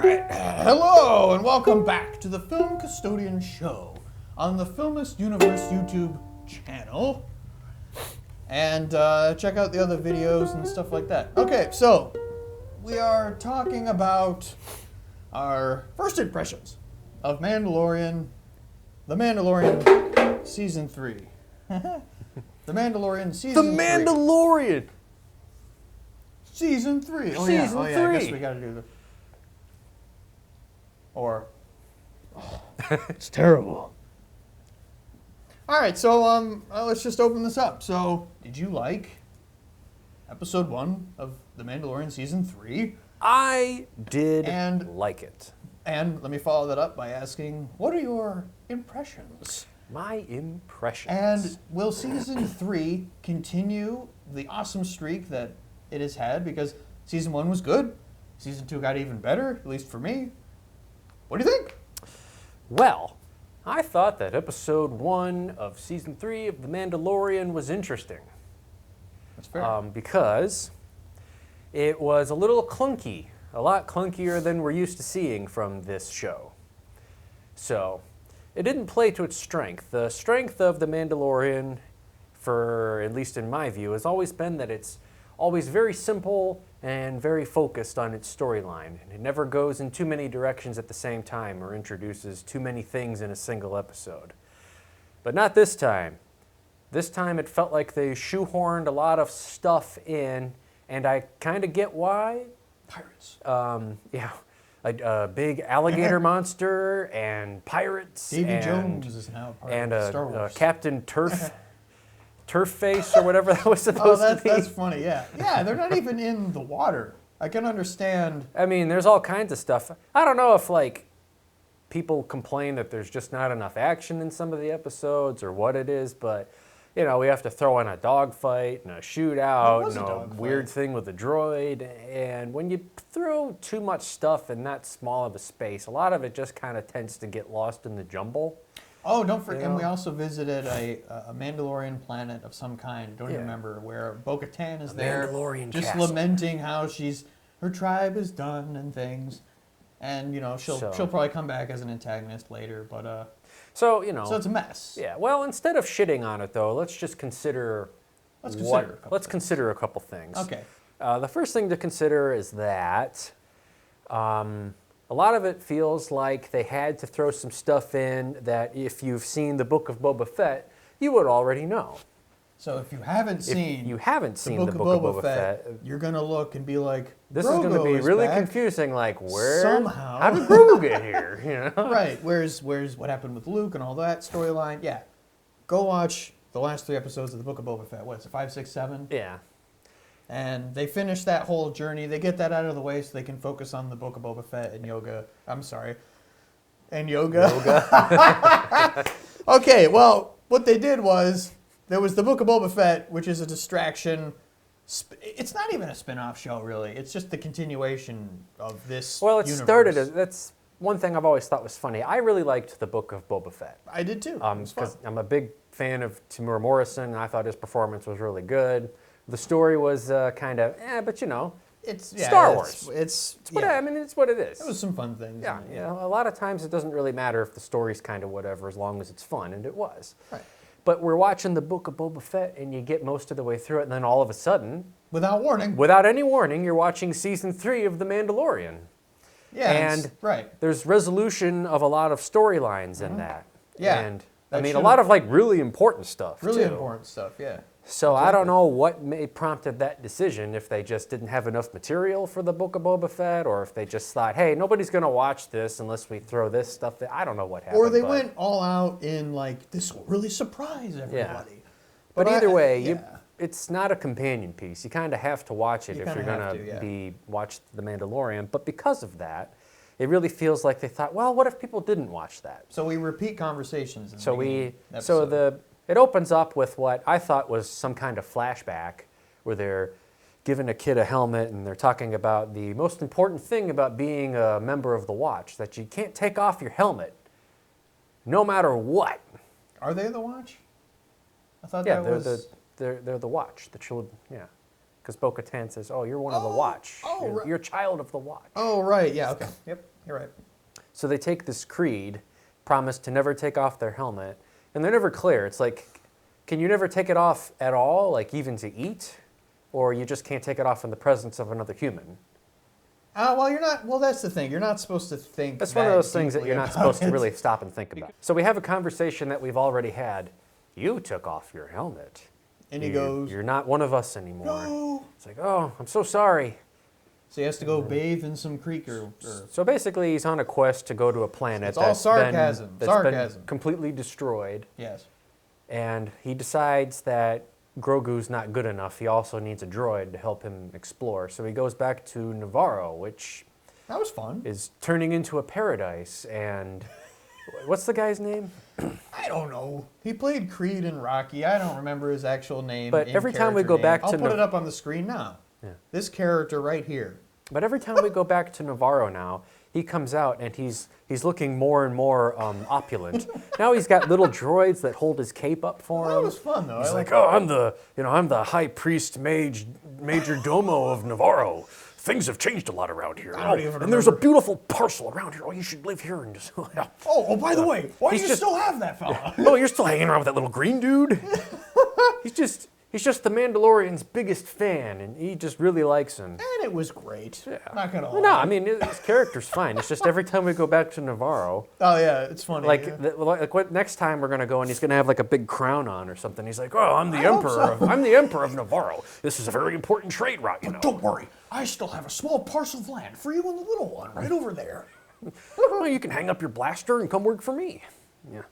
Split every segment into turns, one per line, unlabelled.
right. Hello and welcome back to the Film Custodian Show on the Filmist Universe YouTube channel. And check out the other videos and stuff like that. Okay, so we are talking about our first impressions of The Mandalorian Season 3. The Mandalorian Season 3.
The Mandalorian!
Season 3. Oh,
Season
yeah. I
3.
guess we gotta do the... Or... it's terrible. Alright, so let's just open this up. So, did you like Episode 1 of The Mandalorian Season 3?
I did
And-
like it.
And let me follow that up by asking, what are your impressions?
My impressions.
And will Season 3 continue the awesome streak that it has had? Because Season 1 was good. Season 2 got even better, at least for me. What do you think?
Well, I thought that Episode 1 of Season 3 of The Mandalorian was interesting.
That's fair.
Because it was a little clunky. A lot clunkier than we're used to seeing from this show. So, it didn't play to its strength. The strength of The Mandalorian, for at least in my view, has always been that it's always very simple and very focused on its storyline. It never goes in too many directions at the same time or introduces too many things in a single episode. But not this time. This time it felt like they shoehorned a lot of stuff in, and I kind of get why.
Pirates.
Yeah. A big alligator monster and pirates.
Davy
and,
Jones is now part
and
of Star Wars.
Captain Turf Face or whatever that was supposed to be.
That's funny, yeah. Yeah, they're not even in the water. I can understand.
I mean, there's all kinds of stuff. I don't know if, like, people complain that there's just not enough action in some of the episodes or what it is, but, you know, we have to throw in a dogfight and a shootout and a weird thing with a droid. And when you throw too much stuff in that small of a space, a lot of it just kind of tends to get lost in the jumble.
Oh, don't forget,
You
and we
know?
also visited a Mandalorian planet of some kind. I don't even remember where Bo-Katan is there.
Mandalorian
just
castle.
lamenting how her tribe is done and things. And, you know, she'll probably come back as an antagonist later, but
So, you know.
so it's a mess.
Yeah, well, instead of shitting on it, though, let's just consider...
Let's
consider a couple things.
Okay.
The first thing to consider is that a lot of it feels like they had to throw some stuff in that if you've seen the Book of Boba Fett, you would already know.
So if you haven't seen
the Book of Boba Fett,
you're going to look and be like,
this is going to be really confusing, like,
Somehow.
how did Grogu get here? You know?
Right, where's what happened with Luke and all that storyline. Yeah, go watch the last 3 episodes of the Book of Boba Fett. What is it, 5, 6, 7?
Yeah.
And they finish that whole journey. They get that out of the way so they can focus on the Book of Boba Fett and yoga. Okay, well, what they did was, there was the Book of Boba Fett, which is a distraction. It's not even a spin-off show, really. It's just the continuation of this
Well, it
universe.
started as... That's one thing I've always thought was funny. I really liked the Book of Boba Fett.
I did too.
Because I'm a big fan of Timur Morrison, and I thought his performance was really good. The story was kind of, but you know,
it's
Star Wars.
It's
I mean, it's what it is.
It was some fun things.
Yeah, you know, a lot of times it doesn't really matter if the story's kind of whatever, as long as it's fun, and it was.
Right.
But we're watching the Book of Boba Fett, and you get most of the way through it, and then all of a sudden,
without
any warning, you're watching Season 3 of The Mandalorian.
Yeah,
and
right.
There's resolution of a lot of storylines in that.
Yeah.
And I mean, a lot of, like, really important stuff,
Really
too.
important stuff, yeah.
So I don't know what prompted that decision, if they just didn't have enough material for the Book of Boba Fett, or if they just thought, hey, nobody's going to watch this unless we throw this stuff there. I don't know what happened.
Or they went all out in, like, this will really surprise everybody.
Yeah. But either way, it's not a companion piece. You kind of have to watch it if you're going to watch The Mandalorian. But because of that, it really feels like they thought, well, what if people didn't watch that?
So we repeat conversations.
It opens up with what I thought was some kind of flashback where they're giving a kid a helmet and they're talking about the most important thing about being a member of the Watch, that you can't take off your helmet no matter what.
Are they the Watch? I thought
they're
that was...
they're the Watch, the children, yeah. because Bo-Katan says, "Oh, you're one of the Watch. You're a child of the Watch."
Oh, right. Yeah. Okay. Yep. You're right.
So they take this creed, promise to never take off their helmet, and they're never clear. It's like, can you never take it off at all, like even to eat, or you just can't take it off in the presence of another human?
Well, you're not. Well, that's the thing. You're not supposed to think.
That's one of those things that
deeply
you're not
about
supposed to
it.
really stop and think about. So we have a conversation that we've already had. You took off your helmet.
And he goes,
"You're not one of us anymore."
"No."
It's like, "Oh, I'm so sorry."
So he has to go bathe in some creek or
So basically, he's on a quest to go to a planet
It's all
that's
sarcasm.
been
Sarcasm.
completely destroyed.
yes.
And he decides that Grogu's not good enough. He also needs a droid to help him explore. So he goes back to Navarro, which
That was fun.
is turning into a paradise. And what's the guy's name?
I don't know. He played Creed in Rocky. I don't remember his actual name.
But every time we
in-character
go
name.
back to
I'll put it up on the screen now.
Yeah.
This character right here.
But every time we go back to Navarro now, he comes out and he's looking more and more opulent. Now he's got little droids that hold his cape up for
Well,
him.
that was fun though.
He's
I
like,
liked
"Oh, I'm the high priest major domo of Navarro. Things have changed a lot around here.
I don't even
and there's a
remember.
beautiful parcel around here. Oh, you should live here and just."
Oh, by the way, why do
he's
you
just-
still have that fella?
Oh, you're still hanging around with that little green dude? He's just the Mandalorian's biggest fan, and he just really likes him.
And it was great.
Yeah.
Not gonna lie.
Well, no, I mean, his character's fine. It's just every time we go back to Navarro,
Oh yeah, it's funny.
like,
yeah.
like what next time we're gonna go and he's gonna have like a big crown on or something. He's like, "Oh, I'm the
hope
emperor.
so.
I'm the emperor of Navarro. This is a very important trade route, you know."
Don't worry, I still have a small parcel of land for you and the little one right over there.
Well, you can hang up your blaster and come work for me. Yeah.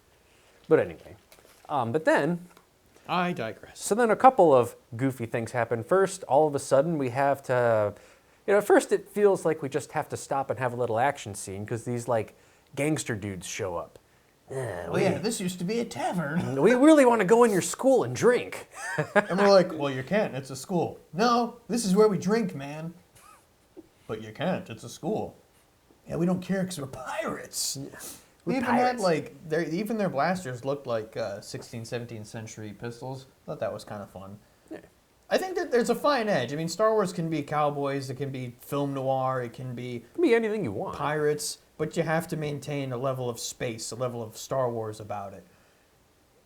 But anyway, but then,
I digress.
so then a couple of goofy things happen. First, all of a sudden we have to, at first it feels like we just have to stop and have a little action scene because these like gangster dudes show up.
Oh yeah, this used to be a tavern.
We really want to go in your school and drink.
And we're like, well, you can't. It's a school. No, this is where we drink, man. But you can't. It's a school. Yeah, we don't care because we're pirates.
We're
They even
pirates.
had like even their blasters looked like 16th, 17th century pistols. Thought that was kind of fun.
Yeah.
I think that there's a fine edge. I mean, Star Wars can be cowboys, it can be film noir, it can be
It can be anything you want.
pirates, but you have to maintain a level of space, a level of Star Wars about it.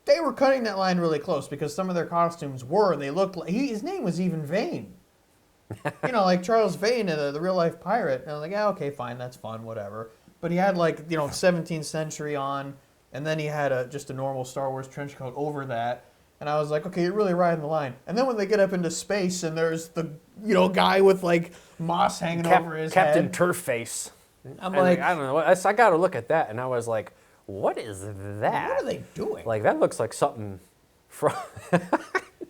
They were cutting that line really close because some of their costumes were, and they looked like his name was even Vane. Like Charles Vane, the real life pirate. And I was like, yeah, okay, fine, that's fun, whatever. But he had 17th century on, and then he had just a normal Star Wars trench coat over that. And I was like, okay, you're really riding the line. And then when they get up into space and there's the guy with like moss hanging over his
Captain
head,
Turfface.
I'm
And,
like,
I don't know. I got to look at that, and I was like, "What is that?
what are they doing?
Like that looks like something from."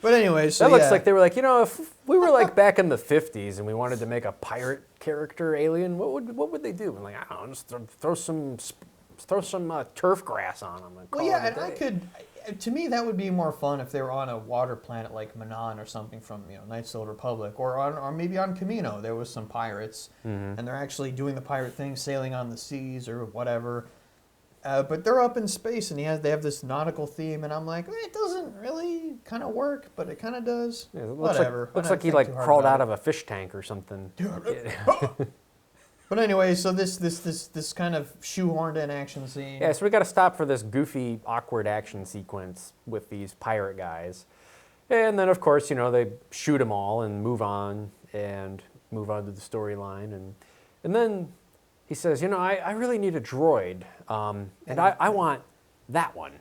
But anyway, so
That looks
yeah.
like they were like, if we were like back in the 50s and we wanted to make a pirate character alien, what would they do? And like, I don't know, just throw some turf grass on them. And
Well,
call
yeah,
it a
and
day.
to me, that would be more fun if they were on a water planet like Manon or something from Knights of the Old Republic, or maybe on Camino there was some pirates, and they're actually doing the pirate thing, sailing on the seas or whatever. But they're up in space, and they have this nautical theme, and I'm like, it doesn't really kind of work, but it kind of does.
Yeah, it looks
Whatever.
Looks like he like crawled out of a fish tank or something.
But anyway, so this kind of shoehorned in action scene.
Yeah, so we got to stop for this goofy, awkward action sequence with these pirate guys. And then, of course, they shoot them all and move on to the storyline. And then he says, I really need a droid, and I want that one.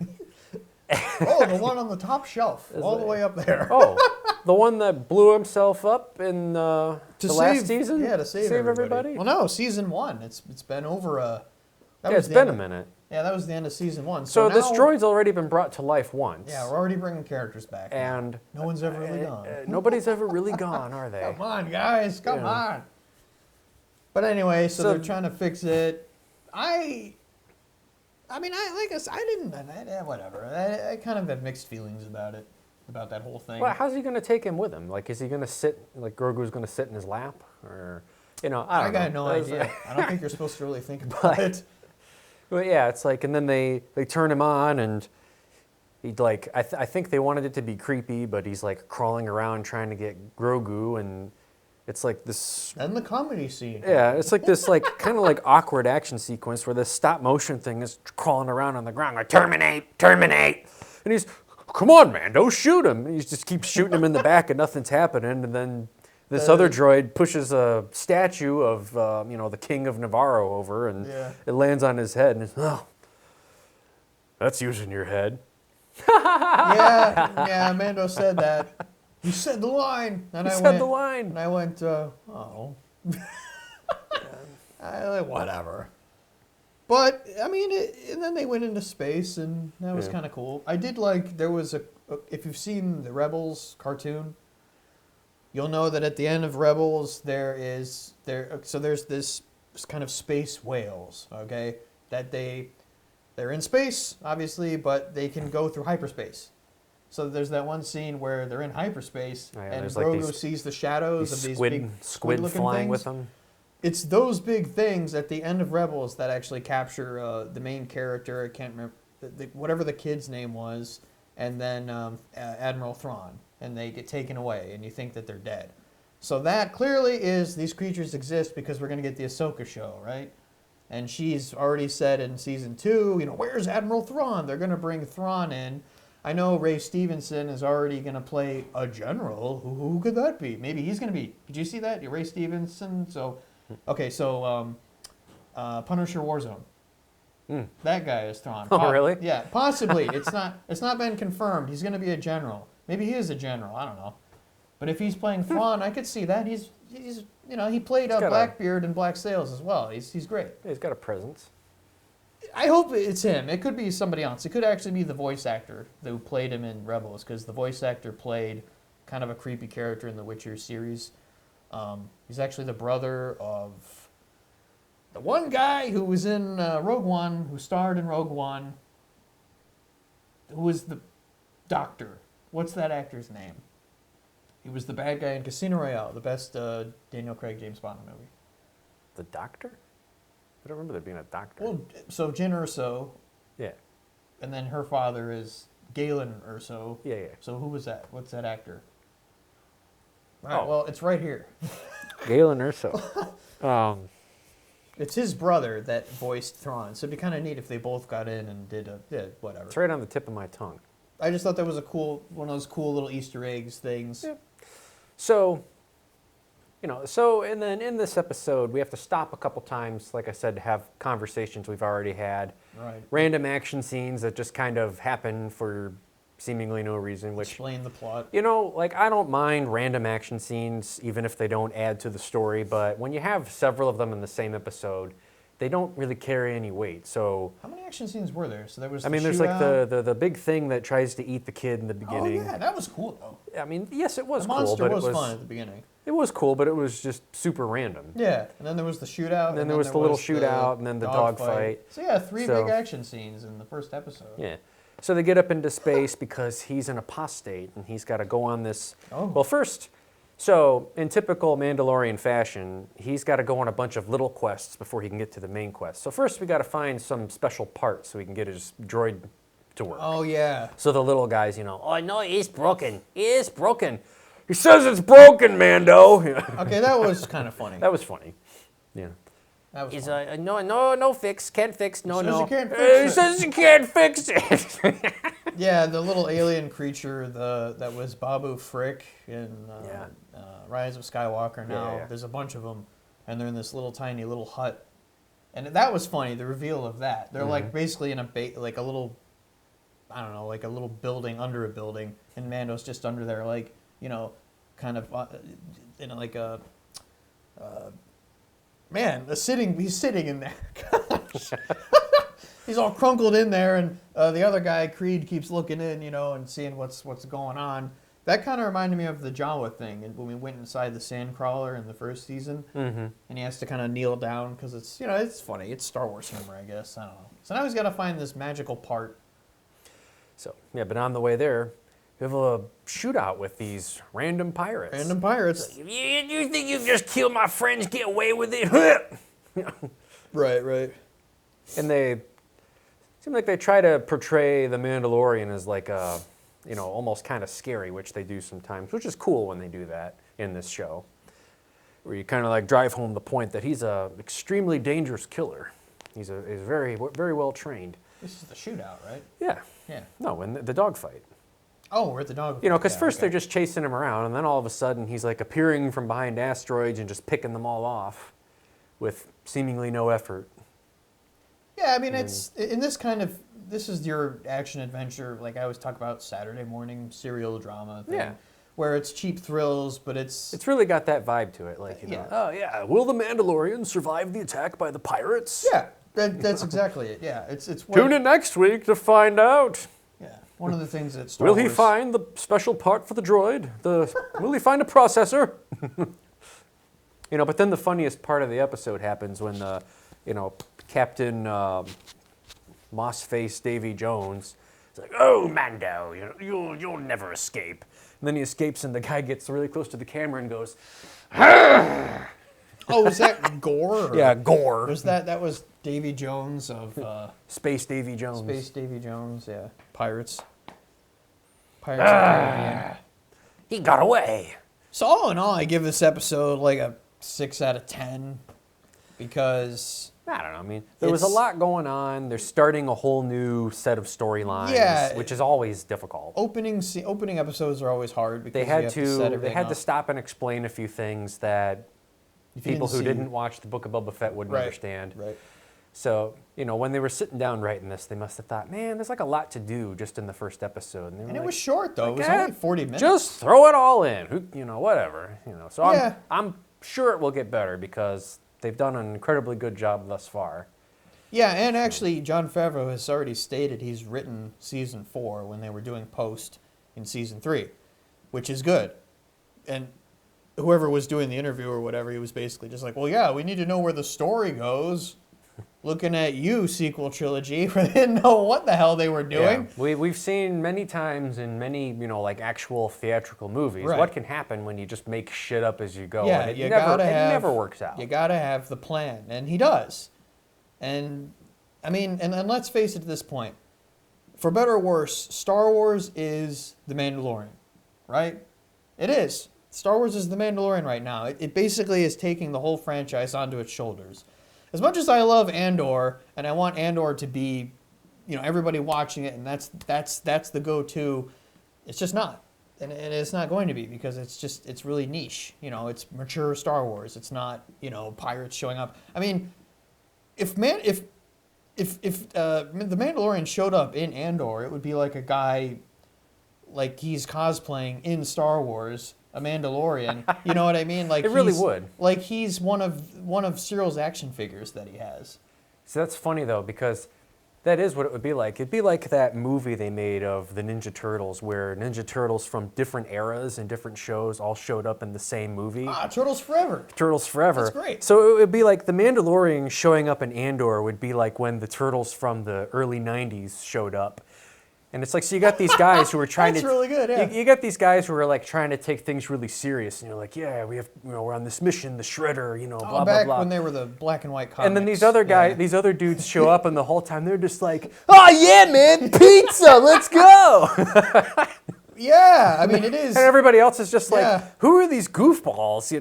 Oh, the one on the top shelf, all the way up there.
Oh, the one that blew himself up in the last season?
Yeah, to save
everybody?
Well, no, season 1. It's been over
It's been a minute.
Yeah, that was the end of season 1.
So this
now,
droid's already been brought to life once.
Yeah, we're already bringing characters back. now.
And
no one's ever really gone.
Nobody's ever really gone, are they?
Come on, guys, come on. But anyway, so they're trying to fix it. Whatever. I kind of have mixed feelings about it, about that whole thing.
Well, how's he going to take him with him? Like, is he going to sit, like Grogu's going to sit in his lap? Or, I don't know.
I got no idea. I don't think you're supposed to really think about it.
Well, yeah, it's like, and then they turn him on, and He like I think they wanted it to be creepy, but he's like crawling around trying to get Grogu, and it's like this.
And the comedy scene.
Yeah, it's like this like kind of like awkward action sequence where this stop motion thing is crawling around on the ground like terminate, terminate, and he's, come on, Mando, shoot him. And he just keeps shooting him in the back, and nothing's happening, and then this other droid pushes a statue of the King of Navarro over, and it lands on his head, and it's, oh, that's using your head.
Yeah, Mando said that. You said the line. And I went,
the line.
And I went, oh. Whatever. But, I mean, and then they went into space, and that was kind of cool. I did like, there was if you've seen the Rebels cartoon, you'll know that at the end of Rebels, there's this kind of space whales, okay? That they're in space, obviously, but they can go through hyperspace. So there's that one scene where they're in hyperspace, and Grogu sees the shadows of these big squid-looking
flying
things.
with them.
It's those big things at the end of Rebels that actually capture the main character. I can't remember whatever the kid's name was, and then Admiral Thrawn, and they get taken away, and you think that they're dead. So that clearly is these creatures exist because we're going to get the Ahsoka show, right? And she's already said in season 2, where's Admiral Thrawn? They're going to bring Thrawn in. I know Ray Stevenson is already going to play a general. Who could that be? Maybe he's going to be. Did you see that? Ray Stevenson. So, okay, so Punisher Warzone. That guy is Thrawn.
Oh, really?
Yeah, possibly. It's not been confirmed. He's going to be a general. Maybe he is a general. I don't know. But if he's playing Thrawn, I could see that. He's he played Blackbeard in Black Sails as well. He's great.
Yeah, he's got a presence.
I hope it's him. It could be somebody else. It could actually be the voice actor who played him in Rebels, because the voice actor played kind of a creepy character in the Witcher series. He's actually the brother of the one guy who was in Rogue One, who starred in Rogue One, who was the Doctor. What's that actor's name? He was the bad guy in Casino Royale, the best Daniel Craig James Bond movie.
The Doctor? I don't remember there being a doctor.
Well, so Jyn Erso.
Yeah.
And then her father is Galen Erso.
Yeah.
So who was that? What's that actor? All right, well, it's right here.
Galen Erso.
It's his brother that voiced Thrawn, so it'd be kind of neat if they both got in and did whatever.
It's right on the tip of my tongue.
I just thought that was one of those cool little Easter eggs things.
Yeah. So, and then in this episode, we have to stop a couple times, like I said, to have conversations we've already had.
Right.
Random action scenes that just kind of happen for seemingly no reason. Which,
explain the plot.
I don't mind random action scenes, even if they don't add to the story, but when you have several of them in the same episode, they don't really carry any weight. So
how many action scenes were there? So there was.
There's like the big thing that tries to eat the kid in the beginning.
Oh yeah, that was cool though.
Yes, it was
the
cool.
monster
but
was
it was
fun at the beginning.
It was cool, but it was just super random.
Yeah, and then there was the shootout.
And then there was the little shootout, and then the dog fight.
So yeah, three big action scenes in the first episode.
Yeah. So they get up into space because he's an apostate, and he's got to go on this.
Oh.
Well, first, so in typical Mandalorian fashion, he's got to go on a bunch of little quests before he can get to the main quest. So first, we got to find some special parts so he can get his droid to work.
Oh yeah.
So the little guys, oh no, he's broken. He is broken. He says it's broken, Mando.
Okay, that was kind of funny.
That was funny. Yeah.
That was
He's
funny.
no fix, can't fix, no.
He can't fix it.
He says you can't fix it.
Yeah, the little alien creature that was Babu Frick in Rise of Skywalker. Now there's a bunch of them, and they're in this little tiny little hut, and that was funny. The reveal of that, they're like basically in a like a little, I don't know, like a little building under a building, and Mando's just under there, like kind of in like a. He's sitting in there. Gosh. He's all crunkled in there, and the other guy, Creed, keeps looking in, and seeing what's going on. That kind of reminded me of the Jawa thing, when we went inside the Sandcrawler in the first season, and he has to kind of kneel down because it's, it's funny. It's Star Wars humor, I guess. I don't know. So now he's got to find this magical part.
So, but on the way there, we have a shootout with these random pirates.
Random pirates.
So, you think you just kill my friends, get away with it?
Right.
And they seems like they try to portray the Mandalorian as like a, almost kind of scary, which they do sometimes, which is cool when they do that in this show, where you kind of like drive home the point that he's a extremely dangerous killer. He's very, very well trained.
This is the shootout, right?
Yeah.
Yeah.
No, in the dogfight.
Oh, we're at the dog.
Because first they're just chasing him around, and then all of a sudden he's like appearing from behind asteroids and just picking them all off with seemingly no effort.
Yeah, I mean, it's in this kind of, this is your action adventure, like I always talk about Saturday morning serial drama thing.
Yeah.
Where it's cheap thrills, but it's
really got that vibe to it, like,
yeah.
Oh yeah, will the Mandalorian survive the attack by the pirates?
Yeah, that's exactly it. Yeah, it's
Tune in next week to find out.
Yeah, one of the things that Star Wars...
Will he find the special part for the droid? Will he find a processor? But then the funniest part of the episode happens when Captain Moss-Face Davy Jones is like, "Oh, Mando, you'll never escape." And then he escapes, and the guy gets really close to the camera and goes, "Arr!"
Oh, was that Gore?
Yeah, Gore.
Was that was Davy Jones of
Space Davy Jones?
Space Davy Jones, yeah. Pirates of the Caribbean.
He got away.
So all in all, I give this episode like a 6 out of 10 because
I don't know. I mean, there was a lot going on. They're starting a whole new set of storylines, which is always difficult.
Opening episodes are always hard because
they had
you have to set everything up.
to stop and explain a few things that people who didn't watch the Book of Boba Fett wouldn't understand.
Right.
So, when they were sitting down writing this, they must have thought, man, there's like a lot to do just in the first episode.
And it was short, though. It was only 40 minutes.
Just throw it all in. Whatever. So I'm sure it will get better because they've done an incredibly good job thus far.
Yeah, and actually, Jon Favreau has already stated he's written Season 4 when they were doing post in Season 3, which is good. And whoever was doing the interview or whatever, he was basically just like, well, yeah, we need to know where the story goes. Looking at you, sequel trilogy, where they didn't know what the hell they were doing.
Yeah. We've seen many times in many, like actual theatrical movies, what can happen when you just make shit up as you go.
Yeah,
and it never works out.
You gotta have the plan, and he does. And, I mean, and let's face it at this point, for better or worse, Star Wars is The Mandalorian, right? It is. Star Wars is The Mandalorian right now. It basically is taking the whole franchise onto its shoulders. As much as I love Andor, and I want Andor to be, everybody watching it, and that's the go-to, it's just not. And it's not going to be because it's really niche. It's mature Star Wars. It's not, pirates showing up. I mean, if the Mandalorian showed up in Andor, it would be like a guy, like he's cosplaying in Star Wars, a Mandalorian. You know what I mean? Like
it really would.
Like he's one of Cyril's action figures that he has.
So that's funny though, because that is what it would be like. It'd be like that movie they made of the Ninja Turtles, where Ninja Turtles from different eras and different shows all showed up in the same movie.
Turtles Forever.
Turtles Forever.
That's great.
So it would be like the Mandalorian showing up in Andor would be like when the Turtles from the early 90s showed up. And it's like, so you got these guys who are trying
That's
to...
really good, yeah.
You got these guys who are like trying to take things really serious. And you're like, yeah, we have, we're on this mission, the Shredder, blah, blah, blah.
Back when they were the black and white comics.
And then these other guys, these other dudes show up, and the whole time they're just like, oh yeah, man, pizza, let's go.
Yeah, I mean, it is.
And everybody else is just like, who are these goofballs,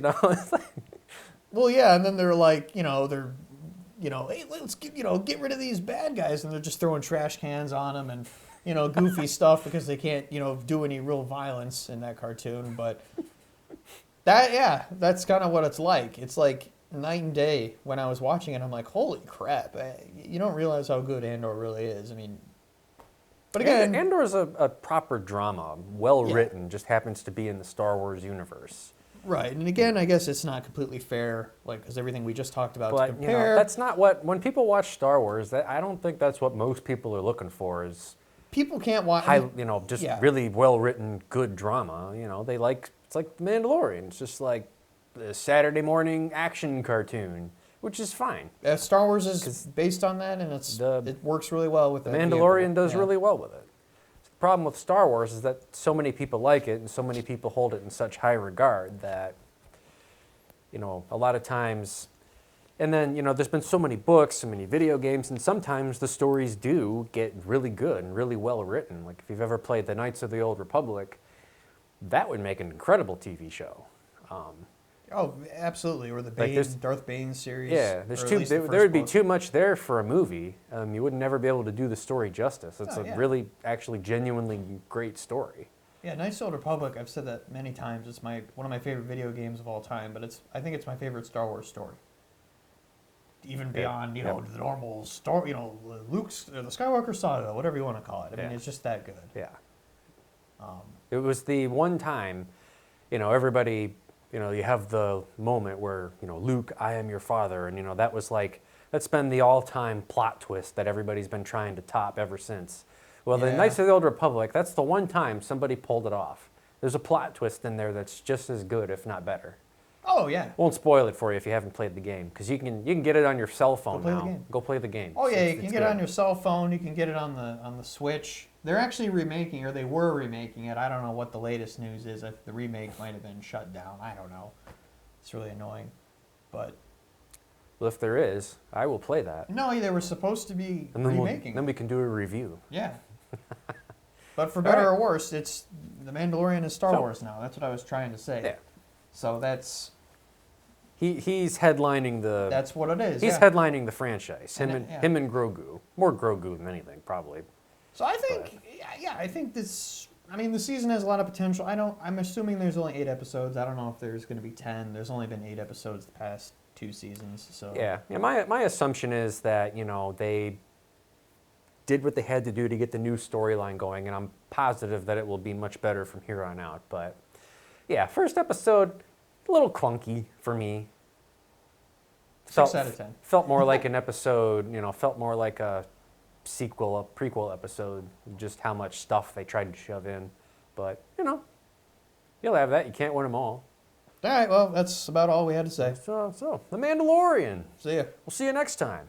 Well, yeah, and then they're like, hey, let's get rid of these bad guys, and they're just throwing trash cans on them and, goofy stuff because they can't, do any real violence in that cartoon. But that's kind of what it's like. It's like night and day. When I was watching it, I'm like, holy crap! You don't realize how good Andor really is. I mean, but again,
Andor is a proper drama, well written. Just happens to be in the Star Wars universe.
Right, and again, I guess it's not completely fair, because everything we just talked about to compare.
That's not what, when people watch Star Wars, I don't think that's what most people are looking for is
people can't watch,
really well-written, good drama. They like, it's like The Mandalorian. It's just like the Saturday morning action cartoon, which is fine.
Star Wars is based on that, and it works really well with
The Mandalorian does really well with it. The problem with Star Wars is that so many people like it and so many people hold it in such high regard that, a lot of times And then, there's been so many books, so many video games, and sometimes the stories do get really good and really well written. Like if you've ever played the Knights of the Old Republic, that would make an incredible TV show.
Oh, absolutely. Or the Darth Bane series.
Yeah, there would be too much there for a movie. You would never be able to do the story justice. It's really, actually, genuinely great story.
Yeah, Knights of the Old Republic, I've said that many times. It's one of my favorite video games of all time, but I think it's my favorite Star Wars story. Even beyond, the normal story, Luke's, the Skywalker saga, whatever you want to call it. I mean, it's just that good.
Yeah. It was the one time, everybody, you have the moment where, Luke, I am your father. And, that's been the all-time plot twist that everybody's been trying to top ever since. Well, the Knights of the Old Republic, that's the one time somebody pulled it off. There's a plot twist in there that's just as good, if not better.
Oh, yeah.
Won't spoil it for you if you haven't played the game, because you can get it on your cell phone now. Go play the game.
Oh, yeah, you can get it on your cell phone. You can get it on the Switch. They're actually remaking, or they were remaking it. I don't know what the latest news is. The remake might have been shut down. I don't know. It's really annoying. But...
Well, if there is, I will play that.
No, they were supposed to be remaking.
Then we can do a review.
Yeah. But for better or worse, it's The Mandalorian is Star Wars now. That's what I was trying to say. Yeah. So that's...
He's headlining the...
That's what it is,
He's headlining the franchise. Him and Grogu. More Grogu than anything, probably.
So I think, I think this... I mean, the season has a lot of potential. I'm assuming there's only 8 episodes. I don't know if there's going to be 10. There's only been 8 episodes the past 2 seasons, so...
Yeah, my assumption is that, they did what they had to do to get the new storyline going, and I'm positive that it will be much better from here on out. But, yeah, first episode, a little clunky for me.
6 out of 10.
Felt more like an episode, felt more like a prequel episode, just how much stuff they tried to shove in. But, you'll have that. You can't win them all.
All right, well, that's about all we had to say.
So The Mandalorian.
See ya.
We'll see you next time.